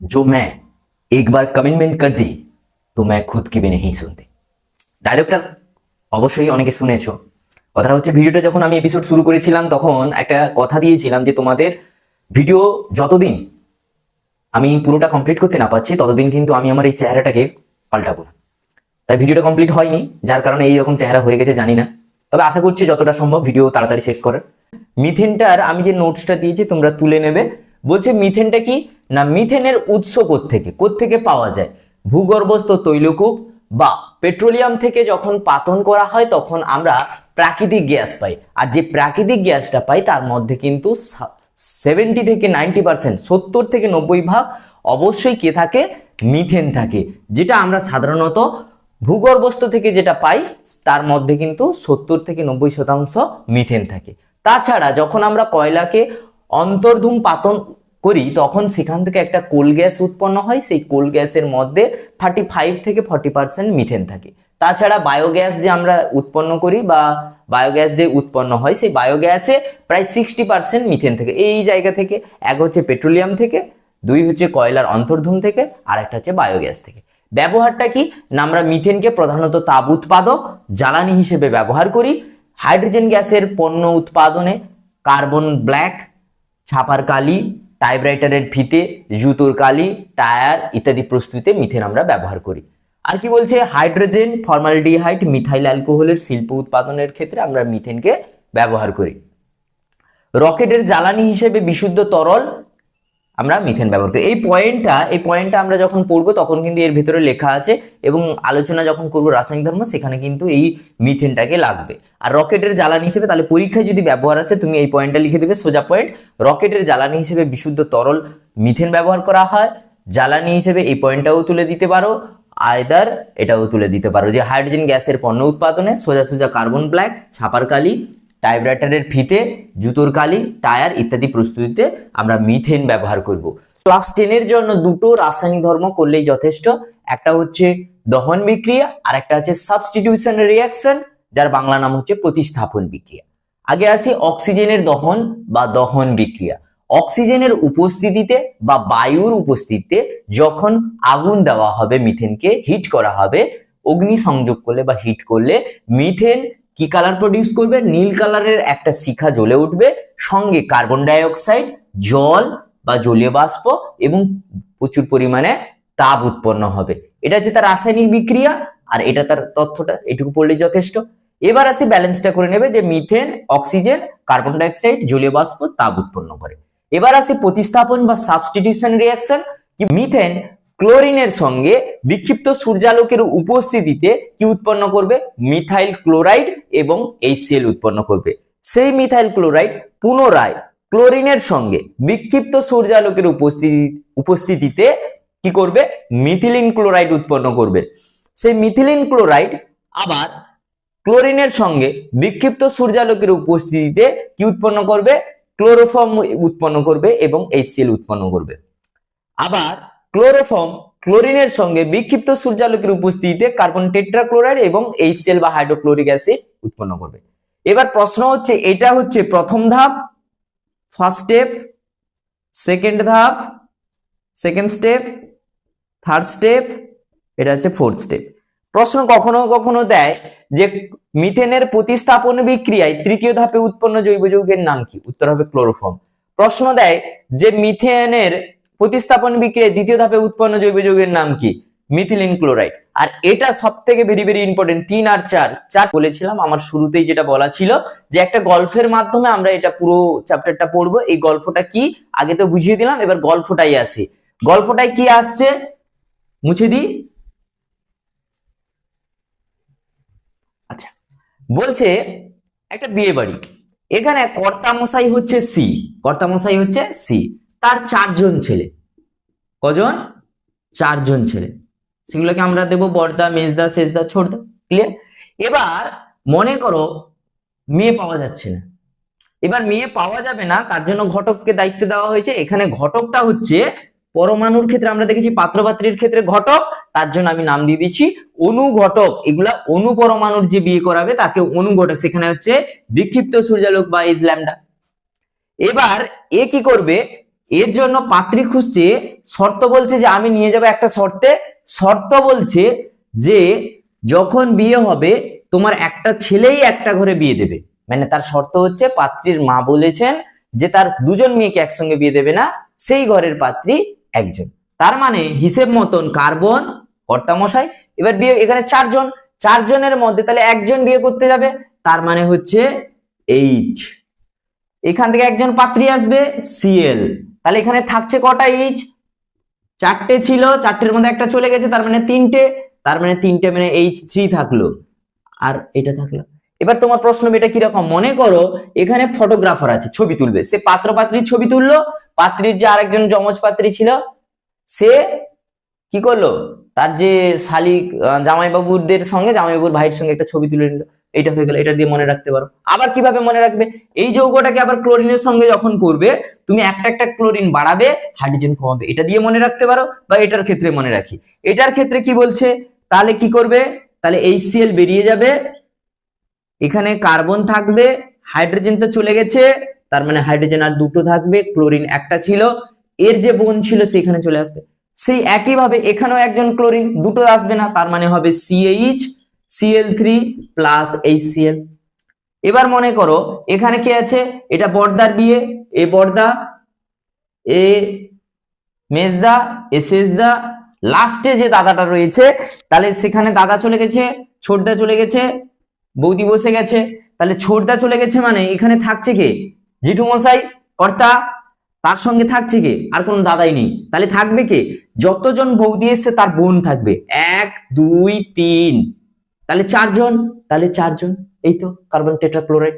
जो मैं एक बार कमिटमेंट कर दी तो मैं खुद की भी नहीं सुनती। ডায়লগটা অবশ্যই অনেকে শুনেছো। কথাটা হচ্ছে, ভিডিওটা যখন আমি এপিসোড শুরু করেছিলাম তখন একটা কথা দিয়েছিলাম যে তোমাদের ভিডিও যতদিন আমি পুরোটা কমপ্লিট করতে না পারছি ততদিন কিন্তু আমি আমার এই চেহারাটাকে পাল্টাবো না। তাই ভিডিওটা কমপ্লিট হয়নি, যার কারণে এইরকম চেহারা হয়ে গেছে জানি না। তবে আশা করছি যতটা সম্ভব ভিডিও তাড়াতাড়ি শেষ করার। মিথেনটার আমি যে নোটসটা দিয়েছি তোমরা তুলে নেবে। বলছে মিথেনটা কি না, মিথেনের উৎস কোত্থেকে পাওয়া যায়? ভূগর্ভস্থ তৈলকূপ বা পেট্রোলিয়াম থেকে যখন পাতন করা হয় তখন আমরা প্রাকৃতিক গ্যাস পাই। আর যে প্রাকৃতিক গ্যাসটা পাই তার মধ্যে কিন্তু 70 থেকে 90%, 70 থেকে 90% অবশ্যই কে থাকে? মিথেন থাকে। যেটা আমরা সাধারণত ভূগর্ভস্থ থেকে যেটা পাই তার মধ্যে কিন্তু 70 থেকে 90% মিথেন থাকে। তাছাড়া যখন আমরা কয়লাকে অন্তর্ধূম পাতন করি তখন সেখান থেকে একটা কোল গ্যাস উৎপন্ন হয়। সেই কোল গ্যাসের মধ্যে 35 থেকে 40% মিথেন থাকে। তাছাড়া বায়োগ্যাস যে আমরা উৎপন্ন করি বা বায়োগ্যাস যে উৎপন্ন হয় সেই বায়োগ্যাসে প্রায় 60% মিথেন থেকে। এই জায়গা থেকে, এক হচ্ছে পেট্রোলিয়াম থেকে, দুই হচ্ছে কয়লার অন্তর্ধূম থেকে, আর একটা হচ্ছে বায়োগ্যাস থেকে। ব্যবহারটা কি না, আমরা মিথেনকে প্রধানত তাপ উৎপাদক জ্বালানি হিসেবে ব্যবহার করি। হাইড্রোজেন গ্যাসের পণ্য উৎপাদনে কার্বন ব্ল্যাক, ছাপার কালি, টাইপরাইটারের ফিতে, জুতোর কালি, টায়ার ইত্যাদি প্রস্তুতিতে মিথেন আমরা ব্যবহার করি। আর কি বলছে, হাইড্রোজেন, ফর্মালডিহাইড, মিথাইল অ্যালকোহলের শিল্প উৎপাদনের ক্ষেত্রে আমরা মিথেনকে ব্যবহার করি। রকেটের জ্বালানি হিসেবে বিশুদ্ধ তরল আমরা মিথেন ব্যবহার করি। এই পয়েন্টটা আমরা যখন পড়বো তখন কিন্তু এর ভিতরে লেখা আছে, এবং আলোচনা যখন করবো রাসায়নিক ধর্ম সেখানে কিন্তু এই মিথেনটাকে লাগবে। আর রকেটের জ্বালানি হিসেবে, তাহলে পরীক্ষায় যদি ব্যবহার আসে তুমি এই পয়েন্টটা লিখে দেবে, সোজা পয়েন্ট। রকেটের জ্বালানি হিসেবে বিশুদ্ধ তরল মিথেন ব্যবহার করা হয়। জ্বালানি হিসেবে এই পয়েন্টটাও তুলে দিতে পারো, আয়দার এটাও তুলে দিতে পারো যে হাইড্রোজেন গ্যাসের পণ্য উৎপাদনে সোজা কার্বন ব্ল্যাক, ছাপার কালি, টাইপরাইটারের ফিতে, জুতোর কালি, টায়ার ইত্যাদি প্রস্তুতিতে আমরা মিথেন ব্যবহার করব। ক্লাস 10 এর জন্য দুটো রাসায়নিক ধর্ম করলেই যথেষ্ট। একটা হচ্ছে দহন বিক্রিয়া আর একটা হচ্ছে সাবস্টিটিউশন রিঅ্যাকশন, যার বাংলা নাম হচ্ছে প্রতিস্থাপন বিক্রিয়া। আগে আসি অক্সিজেনের দহন বা দহন বিক্রিয়া। অক্সিজেনের উপস্থিতিতে বা বায়ুর উপস্থিতিতে যখন আগুন দেওয়া হবে, মিথেনকে হিট করা হবে, অগ্নি সংযোগ করলে বা হিট করলে মিথেন কি কালার প্রডিউস করবে? নীল কালারের একটা শিখা জ্বলে উঠবে, সঙ্গে কার্বন ডাই অক্সাইড, জল বা জলীয় বাষ্প এবং প্রচুর পরিমাণে তাপ উৎপন্ন হবে। এটা হচ্ছে তার রাসায়নিক বিক্রিয়া, আর এটা তার তথ্যটা, এটুকু পড়লেই যথেষ্ট। এবার আসি ব্যালেন্সটা করে নেবে যে methane, oxygen, carbon die oxide, জলীয় বাষ্প তাপ উৎপন্ন করে। এবার আসি প্রতিস্থাপন বা সাবস্টিটিউশন রিঅ্যাকশন। কি মিথেন ক্লোরিনের সঙ্গে বিক্ষিপ্ত সূর্যালোকের উপস্থিতিতে কি উৎপন্ন করবে? মিথাইল ক্লোরাইড এবং HCl উৎপন্ন করবে। সেই মিথাইল ক্লোরাইড পুনরায় ক্লোরিনের সঙ্গে বিক্ষিপ্ত সূর্যালোকের উপস্থিতিতে কি করবে? মিথিলিন ক্লোরাইড উৎপন্ন করবে। সেই মিথিলিন ক্লোরাইড আবার ক্লোরিনের সঙ্গে বিক্ষিপ্ত সূর্যালোকের উপস্থিতিতে কি উৎপন্ন করবে? ক্লোরোফর্ম উৎপন্ন করবে এবং HCl উৎপন্ন করবে। আবার ক্লোরোফর্ম ক্লোরিনের সঙ্গে বিক্ষিপ্ত সূর্যালোকের উপস্থিতিতে কার্বন টেট্রাক্লোরাইড এবং HCl বা হাইড্রোক্লোরিক অ্যাসিড উৎপন্ন করবে। এবার প্রশ্ন হচ্ছে, এটা হচ্ছে প্রথম ধাপ, ফার্স্ট স্টেপ, সেকেন্ড ধাপ, সেকেন্ড স্টেপ, থার্ড স্টেপ, এটা হচ্ছে ফোর্থ স্টেপ। প্রশ্ন কখনো কখনো দেয় যে মিথেনের প্রতিস্থাপন বিক্রিয়ায় তৃতীয় ধাপে উৎপন্ন জৈব যৌগের নাম কি? উত্তর হবে ক্লোরোফর্ম। প্রশ্ন দেয় যে মিথেনের প্রতিস্থাপন বিক্রিয়ায় দ্বিতীয় ধাপে উৎপন্ন জৈব যৌগের নাম কি? Methylene chloride. আর এটা সবথেকে ভেরি ইম্পর্টেন্ট, 3 আর 4 বলেছিলাম আমার শুরুতেই, যেটা বলা ছিল যে একটা গল্পের মাধ্যমে আমরা এটা পুরো চ্যাপ্টারটা পড়বো। এই গল্পটা কি আগে তো বুঝিয়ে দিলাম, এবার গল্পটাই আসে। গল্পটায় কি আসছে মুছে দিই। আচ্ছা, বলছে একটা বিয়ে বাড়ি, এখানে কর্তামশাই হচ্ছে সি, তার 4 জন ছেলে। কজন? 4 জন ছেলে। সেগুলোকে আমরা দেবো বড়দা, মেজদা, শেষদা, ছোটদা। ক্লিয়ার? এবার মনে করো মেয়ে পাওয়া যাচ্ছে না। এবার মেয়ে পাওয়া যাবে না, তার জন্য ঘটককে দায়িত্ব দেওয়া হয়েছে। এখানে ঘটকটা হচ্ছে পরমাণুর ক্ষেত্রে আমরা দেখেছি পাত্রপাত্রীর ক্ষেত্রে ঘটক, তার জন্য আমি নাম দিয়ে দিচ্ছি অনুঘটক। এগুলা অনু পরমাণুর যে বিয়ে করাবে তাকে অনুঘটক, সেখানে হচ্ছে বিক্ষিপ্ত সূর্যালোক বা H ল্যাম্ডা। এবার এ কি করবে? এর জন্য পাত্রী খুঁজছে, শর্ত বলছে যে আমি নিয়ে যাব একটা শর্তে, শর্ত বলছে যে যখন বিয়ে হবে তোমার একটা ছেলেই একটা ঘরে বিয়ে দেবে, মানে তার শর্ত হচ্ছে পাত্রীর মা বলেছেন যে তার দুজন মেয়েকে একসঙ্গে বিয়ে দেবে না, সেই ঘরের পাত্রী একজন। তার মানে হিসেব মতন কার্বন কর্তামশাই, এবার বিয়ে এখানে চারজন, চারজনের মধ্যে তাহলে একজন বিয়ে করতে যাবে, তার মানে হচ্ছে এইচ, এখান থেকে একজন পাত্রী আসবে সিএল, তাহলে এখানে থাকছে কটা এইচ, চারটে ছিল, চারটের মধ্যে একটা চলে গেছে, তার মানে তিনটে, তার মানে তিনটে মানে H3 থাকলো, আর এটা থাকলো। এবার তোমার প্রশ্ন এটা কিরকম, মনে করো এখানে ফটোগ্রাফার আছে, ছবি তুলবে, সে পাত্র পাত্রীর ছবি তুললো, পাত্রীর যে আরেকজন যমজ পাত্রী ছিল সে কি করলো, তার যে শালিক জামাইবাবুদের সঙ্গে, জামাইবাবুর ভাইয়ের সঙ্গে একটা ছবি তুলে নিল, এইটা হয়ে গেল, এটা দিয়ে মনে রাখতে পারো। আবার কিভাবে মনে রাখবে, এই যৌগটাকে আবার ক্লোরিনের সঙ্গে যখন করবে তুমি একটা একটা ক্লোরিন বাড়াবে, হাইড্রোজেন কমাবে, এটা দিয়ে মনে রাখতে পারো, বা এটার ক্ষেত্রে মনে রাখি, এটার ক্ষেত্রে কি বলছে, তাহলে কি করবে, তাহলে HCl বেরিয়ে যাবে, এখানে কার্বন থাকবে, হাইড্রোজেন তো চলে গেছে, তার মানে হাইড্রোজেন আর দুটো থাকবে, ক্লোরিন একটা ছিল, এর যে বোন ছিল সেখানে চলে আসবে, সেই একইভাবে এখানেও একজন ক্লোরিন, দুটো আসবে না, তার মানে হবে CH Cl3 প্লাস HCl। এবার মনে করো এখানে কি আছে, এটা বড়দার বিয়ে, এ বড়দা, এ মেজদা, এ শেষদা, লাস্টে যে দাদাটা রয়েছে, তাহলে সেখানে দাদা চলে গেছে, ছোটদা চলে গেছে, বৌদি বসে গেছে, তাহলে ছোটদা চলে গেছে মানে এখানে থাকছে কে, জেঠু মশাই কর্তা, তার সঙ্গে থাকছে কে, আর কোনো দাদাই নেই, তাহলে থাকবে কে, যতজন বৌদি এসছে তার বোন থাকবে, 1 2 3, তাহলে চারজন, তাহলে চারজন, এই তো কার্বন টেট্রাক্লোরাইড।